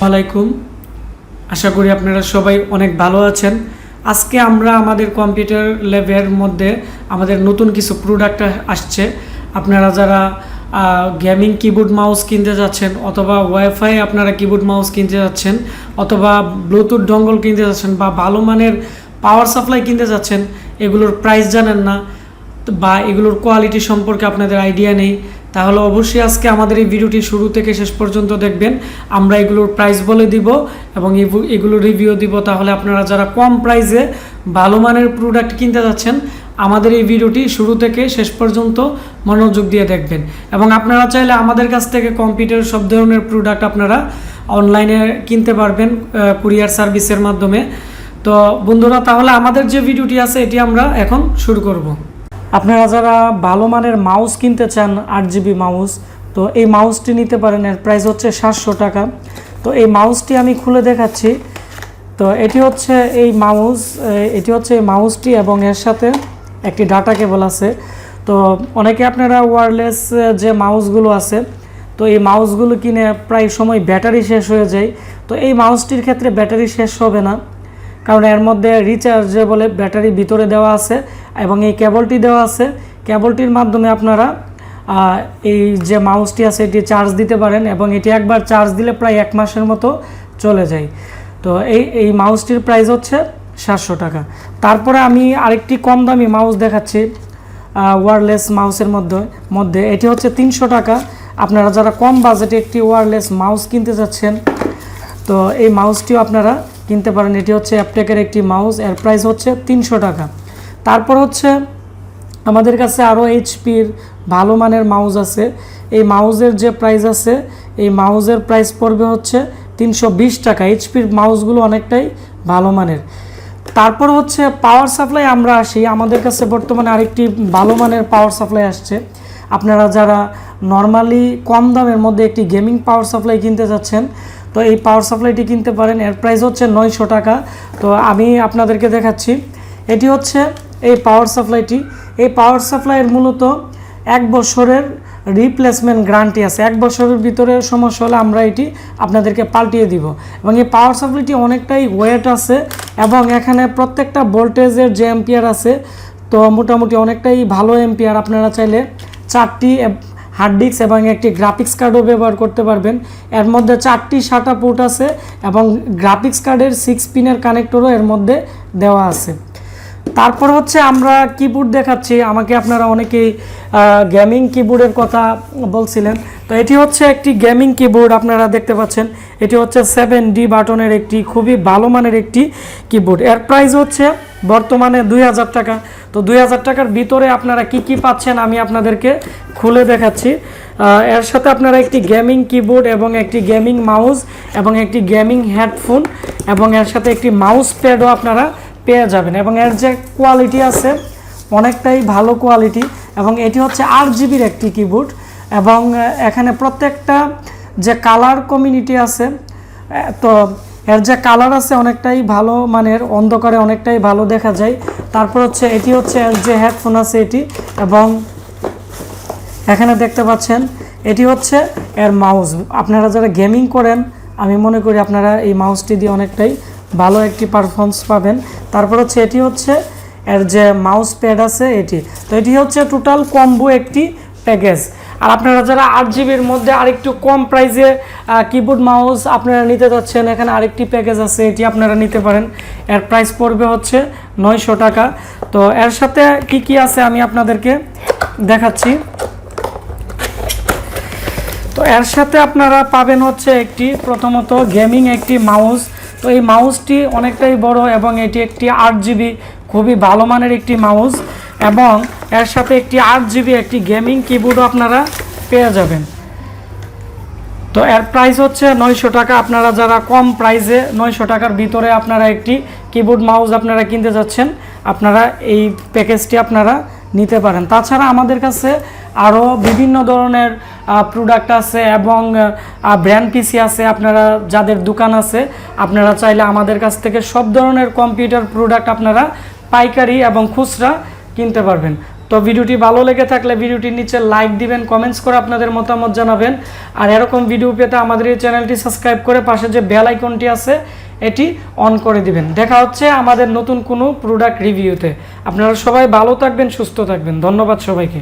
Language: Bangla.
ওয়ালাইকুম। আশা করি আপনারা সবাই অনেক ভালো আছেন। আজকে আমরা আমাদের কম্পিউটার ল্যাবের মধ্যে আমাদের নতুন কিছু প্রোডাক্ট আসছে। আপনারা যারা গেমিং কিবোর্ড মাউস কিনতে যাচ্ছেন, অথবা ওয়াইফাই আপনারা কিবোর্ড মাউস কিনতে যাচ্ছেন, অথবা ব্লুটুথ ডঙ্গল কিনতে যাচ্ছেন, বা ভালো মানের পাওয়ার সাপ্লাই কিনতে যাচ্ছেন, এগুলোর প্রাইস জানেন না বা এগুলোর কোয়ালিটি সম্পর্কে আপনাদের আইডিয়া নেই, তাহলে অবশ্যই আজকে আমাদের এই ভিডিওটি শুরু থেকে শেষ পর্যন্ত দেখবেন। আমরা এগুলোর প্রাইস বলে দিব এবং এগুলোর রিভিউ দিব। তাহলে আপনারা যারা কম প্রাইসে ভালো মানের প্রোডাক্ট কিনতে যাচ্ছেন, আমাদের এই ভিডিওটি শুরু থেকে শেষ পর্যন্ত মনোযোগ দিয়ে দেখবেন। এবং আপনারা চাইলে আমাদের কাছ থেকে কম্পিউটার সব ধরনের প্রোডাক্ট আপনারা অনলাইনে কিনতে পারবেন কুরিয়ার সার্ভিসের মাধ্যমে। তো বন্ধুরা, তাহলে আমাদের যে ভিডিওটি আছে এটি আমরা এখন শুরু করব। আপনারা যারা ভালো মানের মাউস কিনতে চান, 8GB মাউস, তো এই মাউসটি নিতে পারেন। এর প্রাইস হচ্ছে 700 টাকা। তো এই মাউসটি আমি খুলে দেখাচ্ছি। তো এটি হচ্ছে এই মাউসটি এবং এর সাথে একটি ডাটা কেবল আছে। তো অনেকে আপনারা ওয়্যারলেস যে মাউসগুলো আছে, তো এই মাউসগুলো কিনে প্রায় সময় ব্যাটারি শেষ হয়ে যায়। তো এই মাউসটির ক্ষেত্রে ব্যাটারি শেষ হবে না, কারণ এর মধ্যে রিচার্জেবল ব্যাটারি ভিতরে দেওয়া আছে এবং এই কেবলটি দেওয়া আছে। কেবলটির মাধ্যমে আপনারা এই যে মাউসটি আছে এটি চার্জ দিতে পারেন এবং এটি একবার চার্জ দিলে প্রায় 1 মাসের মতো চলে যায়। তো এই মাউসটির প্রাইস হচ্ছে 700 টাকা। তারপরে আমি আরেকটি কম দামি মাউস দেখাচ্ছি ওয়্যারলেস মাউসের মধ্যে এটি হচ্ছে 300 টাকা। আপনারা যারা কম বাজেটে একটি ওয়্যারলেস মাউস কিনতে যাচ্ছেন, তো এই মাউসটিও আপনারা কিনতে পারেন। এটি হচ্ছে অ্যাপটেকের একটি মাউস, এর প্রাইস হচ্ছে 300 টাকা। তারপর হচ্ছে আমাদের কাছে আরও এইচপির ভালো মানের মাউস আছে। এই মাউসের যে প্রাইস আছে, এই মাউসের প্রাইস পড়বে হচ্ছে 320 টাকা। এইচপির মাউসগুলো অনেকটাই ভালো মানের। তারপর হচ্ছে পাওয়ার সাপ্লাই আমরা আসি। আমাদের কাছে বর্তমানে আরেকটি ভালো মানের পাওয়ার সাপ্লাই আসছে। আপনারা যারা নর্মালি কম দামের মধ্যে একটি গেমিং পাওয়ার সাপ্লাই কিনতে যাচ্ছেন, তো এই পাওয়ার সাপ্লাইটি কিনতে পারেন। এর প্রাইস হচ্ছে 900 টাকা। তো আমি আপনাদেরকে দেখাচ্ছি। এটি হচ্ছে এই পাওয়ার সাপ্লাইটি। এই পাওয়ার সাপ্লাইয়ের মূলত 1 বছরের রিপ্লেসমেন্ট গ্যারান্টি আছে। 1 বছরের ভিতরে সমস্যা হলে আমরা এটি আপনাদেরকে পাল্টিয়ে দিব। এবং এই পাওয়ার সাপ্লাইটি অনেকটাই ওয়েট আছে এবং এখানে প্রত্যেকটা ভোল্টেজের যে অ্যাম্পিয়ার আছে, তো মোটামুটি অনেকটাই ভালো অ্যাম্পিয়ার। আপনারা চাইলে 4টি হার্ড ডিস্ক এবং একটি গ্রাফিক্স কার্ডও ব্যবহার করতে পারবেন। এর মধ্যে 4টি SATA পোর্ট আছে এবং গ্রাফিক্স কার্ডের 6 পিনের কানেক্টরও এর মধ্যে দেওয়া আছে। তারপর হচ্ছে আমরা কিবোর্ড দেখাচ্ছি। আমাকে আপনারা অনেকেই গেমিং কিবোর্ডের কথা বলছিলেন। তো এটি হচ্ছে একটি গেমিং কিবোর্ড, আপনারা দেখতে পাচ্ছেন। এটি হচ্ছে 7D বাটনের একটি খুবই ভালো মানের একটি কিবোর্ড। এর প্রাইস হচ্ছে বর্তমানে 2000 টাকা। তো 2000 টাকার ভিতরে আপনারা কি পাচ্ছেন আমি আপনাদেরকে খুলে দেখাচ্ছি। এর সাথে আপনারা একটি গেমিং কিবোর্ড এবং একটি গেমিং মাউস এবং একটি গেমিং হেডফোন এবং এর সাথে একটি মাউস প্যাডও আপনারা পেয়ে যাবেন। এবং এর যে কোয়ালিটি আছে অনেকটাই ভালো কোয়ালিটি। এবং এটি হচ্ছে 8GBর একটি কিবোর্ড এবং এখানে প্রত্যেকটা যে কালার কমিউনিটি আছে, তো এর যে কালার আছে অনেকটাই ভালো মানের, অন্ধকারে অনেকটাই ভালো দেখা যায়। তারপর হচ্ছে এটি হচ্ছে এর যে হেডফোন আছে এটি, এবং এখানে দেখতে পাচ্ছেন এটি হচ্ছে এর মাউস। আপনারা যারা গেমিং করেন, আমি মনে করি আপনারা এই মাউসটি দিয়ে অনেকটাই ভালো একটি পারফরমেন্স পাবেন। তারপর হচ্ছে এটি হচ্ছে এর যে মাউস প্যাড আছে এটি। তো এটি হচ্ছে টোটাল কম্বো একটি প্যাকেজ। আর আপনারা যারা 8GBর মধ্যে আরেকটু কম প্রাইসে কিবোর্ড মাউস আপনারা নিতে যাচ্ছেন, এখানে আরেকটি প্যাকেজ আছে, এটি আপনারা নিতে পারেন। এর প্রাইস পড়বে হচ্ছে 900 টাকা। তো এর সাথে কি আছে আমি আপনাদেরকে দেখাচ্ছি। তো এর সাথে আপনারা পাবেন হচ্ছে প্রথমত গেমিং একটি মাউস। তো এই মাউসটি অনেকটাই বড় এবং এটি একটি 8GB খুবই ভালো মানের একটি মাউস, এবং এর সাথে একটি 8GB একটি গেমিং কিবোর্ডও আপনারা পেয়ে যাবেন। তো এর প্রাইস হচ্ছে 900 টাকা। আপনারা যারা কম প্রাইসে 900 টাকার ভিতরে আপনারা একটি কিবোর্ড মাউস আপনারা কিনতে যাচ্ছেন, আপনারা এই প্যাকেজটি আপনারা নিতে পারেন। তাছাড়া আমাদের কাছে আরও বিভিন্ন ধরনের প্রোডাক্ট আছে এবং ব্র্যান্ড পিসি আছে। আপনারা যাদের দোকান আছে, আপনারা চাইলে আমাদের কাছ থেকে সব ধরনের কম্পিউটার প্রোডাক্ট আপনারা পাইকারি এবং খুচরা কিনতে পারবেন। তো ভিডিওটি ভালো লেগে থাকলে ভিডিওটির নিচে লাইক দিবেন, কমেন্টস করে আপনাদের মতামত জানাবেন। আর এরকম ভিডিও পেতে আমাদের এই চ্যানেলটি সাবস্ক্রাইব করে পাশে যে বেল আইকনটি আছে এটি অন করে দিবেন। দেখা হচ্ছে আমাদের নতুন কোনো প্রোডাক্ট রিভিউতে। আপনারা সবাই ভালো থাকবেন, সুস্থ থাকবেন। ধন্যবাদ সবাইকে।